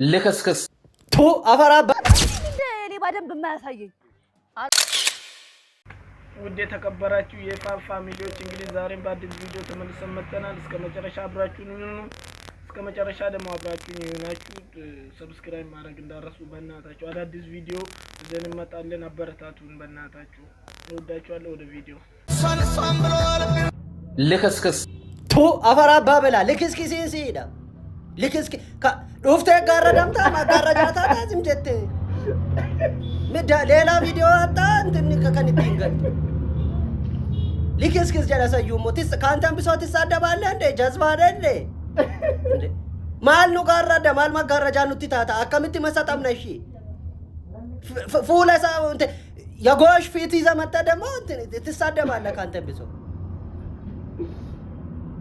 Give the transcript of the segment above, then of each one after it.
ልክስክስ ቱ አፈራባ እኔ ባደንብ የማያሳየኝ ውድ የተከበራችሁ የፋም ፋሚሊዎች እንግዲህ ዛሬም በአዲስ ቪዲዮ ተመልሰን መጥተናል። እስከ መጨረሻ አብራችሁን ሁኑ። እስከ መጨረሻ ደግሞ አብራችሁን ይሆናችሁ ሰብስክራይብ ማድረግ እንዳረሱ በእናታችሁ። አዳዲስ ቪዲዮ ይዘን እንመጣለን። አበረታቱን በእናታችሁ። እንወዳችኋለን። ወደ ቪዲዮ ልክስክስ ቱ አፈራባ በላ ልክስክስ ሲዳ ልክስክ ዶፍተ ጋረዳምታ ማጋረጃታ ታዝም ጀት ምዳ ሌላ ቪዲዮ አጣ እንትን ከከንቲንገል ልክስክስ ጀላሳዩ ሞቲስ ካንተን ብሶ ትሳደባለህ እንዴ? ጀዝባ አይደለ እንዴ? ማል ነው ጋረዳ ማል ማጋረጃ ነው ትታታ አከምት መሰጣም ነሽ ፉለሳ እንት የጎሽ ፊት ይዘመጣ ደግሞ ትሳደባለህ ካንተን ብሶ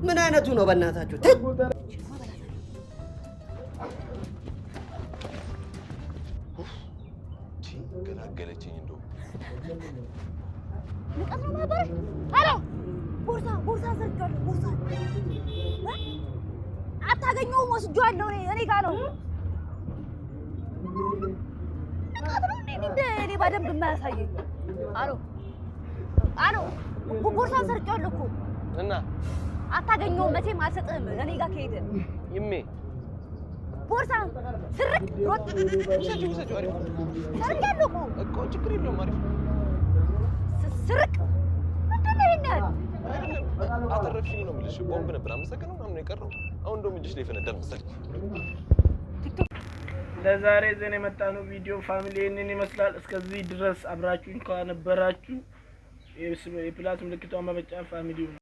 ምን አይነቱ ነው በእናታችሁ? ገላገለችኝ እንደው ንቀት ነው ነበር። አረ ቦርሳ ዘርጋለሁ። ቦርሳ አታገኘውም። ወስጄዋለሁ። እኔ ጋር ነው። ንቀት ነው እኔ ባደንብ የማያሳየኝ። አሎ ቦርሳ ዘርጋለሁ እኮ እና አታገኘውም። መቼም አልሰጥህም። እኔ ጋር ከሄደ ይሜ ቦርሳ ስርቅ ሮጥ ውሰጂው አሪፍ ሰርቄያለሁ እኮ ችግር የለውም አሪፍ ስርቅ ምንድን ነው ይሄን አተረፍሽኝ ነው የምልሽ። ቦምብ ነበር አመሰግነው ምናምን ነው የቀረው። አሁን እንደውም እጅሽ ላይ ፈነዳ መሰለኝ። ለዛሬ ዘን የመጣነው ቪዲዮ ፋሚሊ እነን ይመስላል። እስከዚህ ድረስ አብራችሁኝ ከነበራችሁ የፕላስ ምልክቷን በመጫን ፋሚሊው